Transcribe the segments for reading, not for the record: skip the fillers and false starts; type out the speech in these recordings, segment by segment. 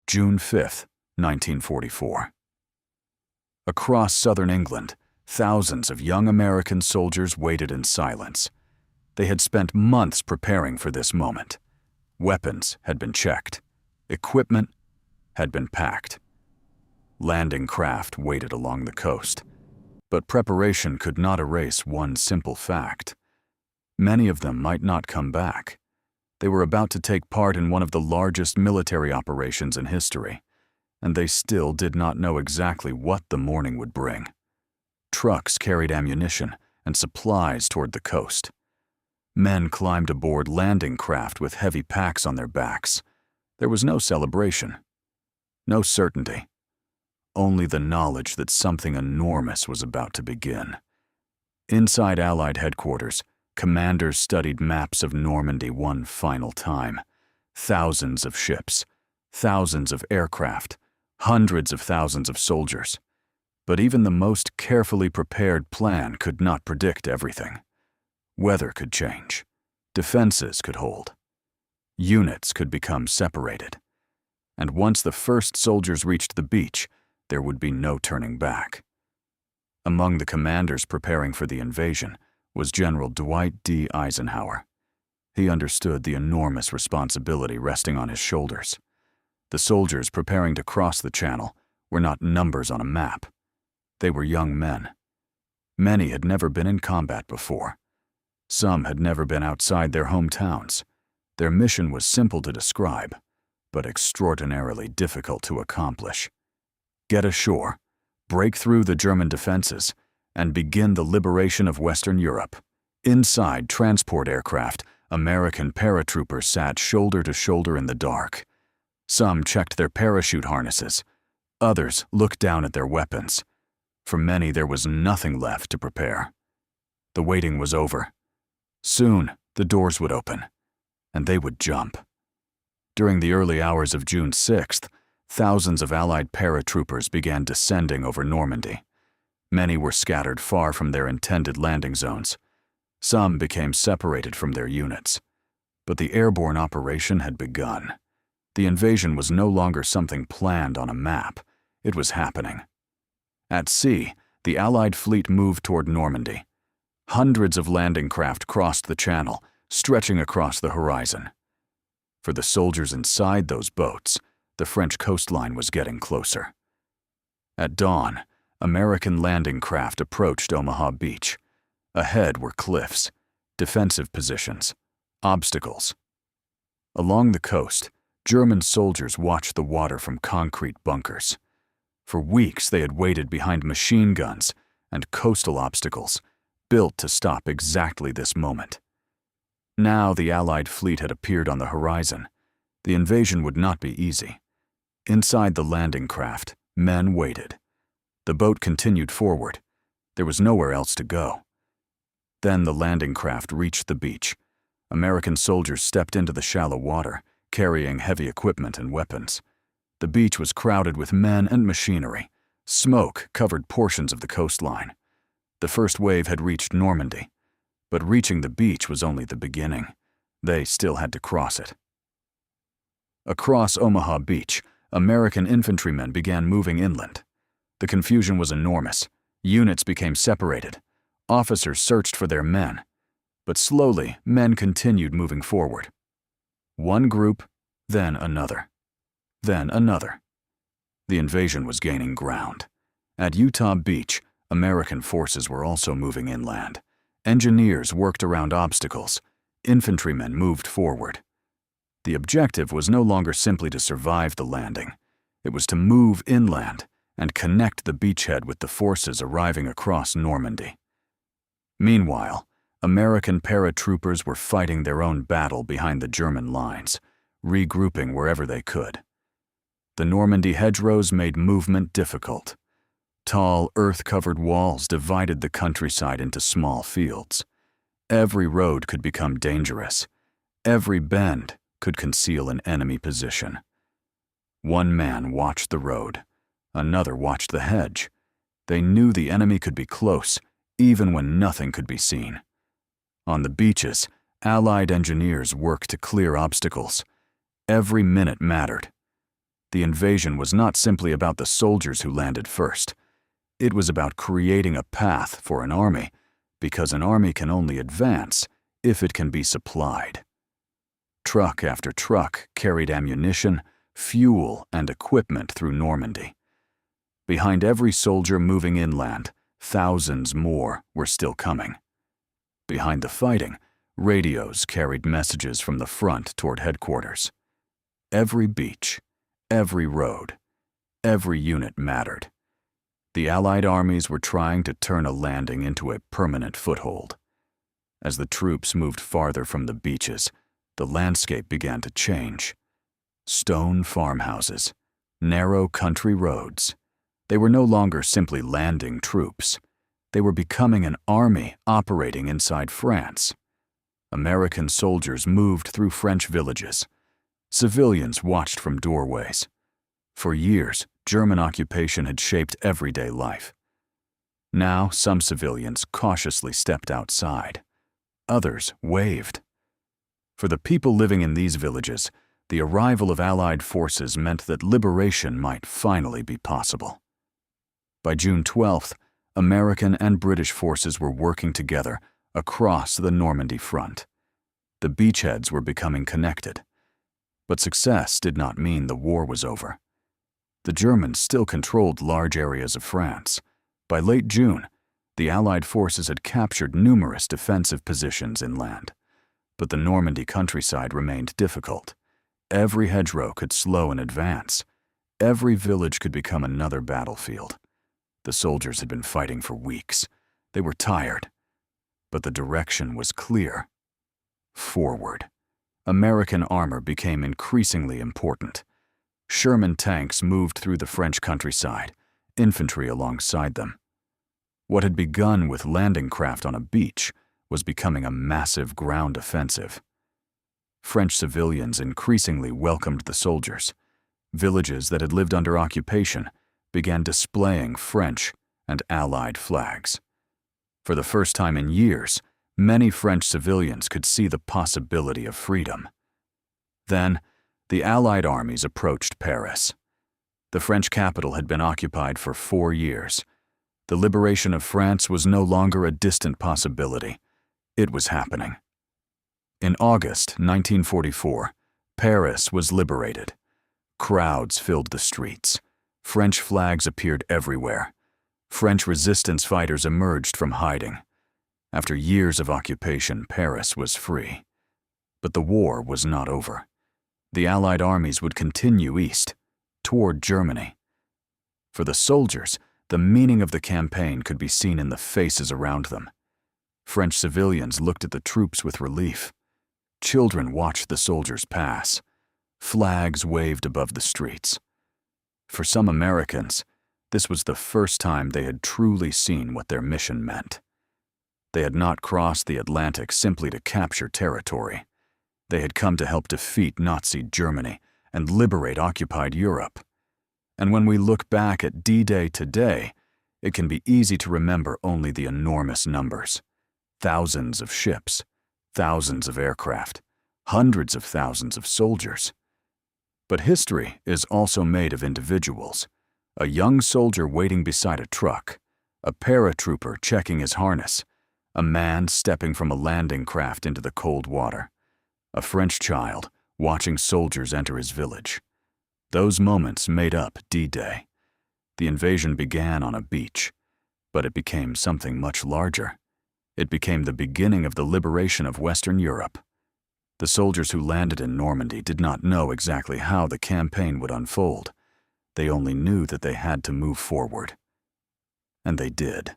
June 5, 1944. Across southern England, thousands of young American soldiers waited in silence. They had spent months preparing for this moment. Weapons had been checked. Equipment had been packed. Landing craft waited along the coast. But preparation could not erase one simple fact. Many of them might not come back. They were about to take part in one of the largest military operations in history, and they still did not know exactly what the morning would bring. Trucks carried ammunition and supplies toward the coast. Men climbed aboard landing craft with heavy packs on their backs. There was no celebration, no certainty, only the knowledge that something enormous was about to begin. Inside Allied headquarters, commanders studied maps of Normandy one final time. Thousands of ships, thousands of aircraft, hundreds of thousands of soldiers. But even the most carefully prepared plan could not predict everything. Weather could change. Defenses could hold. Units could become separated. And once the first soldiers reached the beach, there would be no turning back. Among the commanders preparing for the invasion was General Dwight D. Eisenhower. He understood the enormous responsibility resting on his shoulders. The soldiers preparing to cross the channel were not numbers on a map. They were young men. Many had never been in combat before. Some had never been outside their hometowns. Their mission was simple to describe, but extraordinarily difficult to accomplish. Get ashore, break through the German defenses, and begin the liberation of Western Europe. Inside transport aircraft, American paratroopers sat shoulder to shoulder in the dark. Some checked their parachute harnesses. Others looked down at their weapons. For many, there was nothing left to prepare. The waiting was over. Soon, the doors would open, and they would jump. During the early hours of June 6th, thousands of Allied paratroopers began descending over Normandy. Many were scattered far from their intended landing zones. Some became separated from their units. But the airborne operation had begun. The invasion was no longer something planned on a map. It was happening. At sea, the Allied fleet moved toward Normandy. Hundreds of landing craft crossed the channel, stretching across the horizon. For the soldiers inside those boats, the French coastline was getting closer. At dawn, American landing craft approached Omaha Beach. Ahead were cliffs, defensive positions, obstacles. Along the coast, German soldiers watched the water from concrete bunkers. For weeks they had waited behind machine guns and coastal obstacles, built to stop exactly this moment. Now the Allied fleet had appeared on the horizon. The invasion would not be easy. Inside the landing craft, men waited. The boat continued forward. There was nowhere else to go. Then the landing craft reached the beach. American soldiers stepped into the shallow water, carrying heavy equipment and weapons. The beach was crowded with men and machinery. Smoke covered portions of the coastline. The first wave had reached Normandy, but reaching the beach was only the beginning. They still had to cross it. Across Omaha Beach, American infantrymen began moving inland. The confusion was enormous. Units became separated. Officers searched for their men. But slowly, men continued moving forward. One group, then another. Then another. The invasion was gaining ground. At Utah Beach, American forces were also moving inland. Engineers worked around obstacles. Infantrymen moved forward. The objective was no longer simply to survive the landing. It was to move inland and connect the beachhead with the forces arriving across Normandy. Meanwhile, American paratroopers were fighting their own battle behind the German lines, regrouping wherever they could. The Normandy hedgerows made movement difficult. Tall, earth-covered walls divided the countryside into small fields. Every road could become dangerous. Every bend could conceal an enemy position. One man watched the road. Another watched the hedge. They knew the enemy could be close, even when nothing could be seen. On the beaches, Allied engineers worked to clear obstacles. Every minute mattered. The invasion was not simply about the soldiers who landed first. It was about creating a path for an army, because an army can only advance if it can be supplied. Truck after truck carried ammunition, fuel, and equipment through Normandy. Behind every soldier moving inland, thousands more were still coming. Behind the fighting, radios carried messages from the front toward headquarters. Every beach, every road, every unit mattered. The Allied armies were trying to turn a landing into a permanent foothold. As the troops moved farther from the beaches, the landscape began to change. Stone farmhouses, narrow country roads. They were no longer simply landing troops. They were becoming an army operating inside France. American soldiers moved through French villages. Civilians watched from doorways. For years, German occupation had shaped everyday life. Now, some civilians cautiously stepped outside. Others waved. For the people living in these villages, the arrival of Allied forces meant that liberation might finally be possible. By June 12th, American and British forces were working together across the Normandy front. The beachheads were becoming connected. But success did not mean the war was over. The Germans still controlled large areas of France. By late June, the Allied forces had captured numerous defensive positions inland. But the Normandy countryside remained difficult. Every hedgerow could slow an advance. Every village could become another battlefield. The soldiers had been fighting for weeks. They were tired. But the direction was clear. Forward. American armor became increasingly important. Sherman tanks moved through the French countryside, infantry alongside them. What had begun with landing craft on a beach was becoming a massive ground offensive. French civilians increasingly welcomed the soldiers. Villages that had lived under occupation began displaying French and Allied flags. For the first time in years, many French civilians could see the possibility of freedom. Then, the Allied armies approached Paris. The French capital had been occupied for 4 years. The liberation of France was no longer a distant possibility. It was happening. In August 1944, Paris was liberated. Crowds filled the streets. French flags appeared everywhere. French resistance fighters emerged from hiding. After years of occupation, Paris was free. But the war was not over. The Allied armies would continue east, toward Germany. For the soldiers, the meaning of the campaign could be seen in the faces around them. French civilians looked at the troops with relief. Children watched the soldiers pass. Flags waved above the streets. For some Americans, this was the first time they had truly seen what their mission meant. They had not crossed the Atlantic simply to capture territory. They had come to help defeat Nazi Germany and liberate occupied Europe. And when we look back at D-Day today, it can be easy to remember only the enormous numbers. Thousands of ships, thousands of aircraft, hundreds of thousands of soldiers. But history is also made of individuals. A young soldier waiting beside a truck, a paratrooper checking his harness, a man stepping from a landing craft into the cold water, a French child watching soldiers enter his village. Those moments made up D-Day. The invasion began on a beach, but it became something much larger. It became the beginning of the liberation of Western Europe. The soldiers who landed in Normandy did not know exactly how the campaign would unfold. They only knew that they had to move forward. And they did.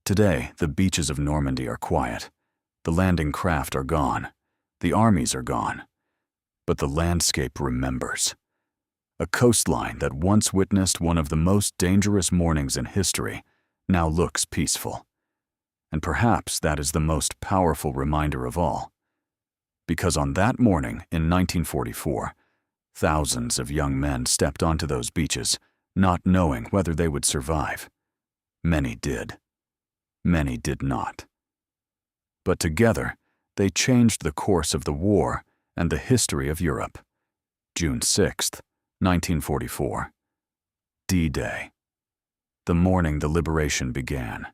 Today, the beaches of Normandy are quiet. The landing craft are gone. The armies are gone. But the landscape remembers. A coastline that once witnessed one of the most dangerous mornings in history now looks peaceful. And perhaps that is the most powerful reminder of all. Because on that morning in 1944, thousands of young men stepped onto those beaches, not knowing whether they would survive. Many did. Many did not. But together, they changed the course of the war and the history of Europe. June 6th, 1944. D-Day. The morning the liberation began.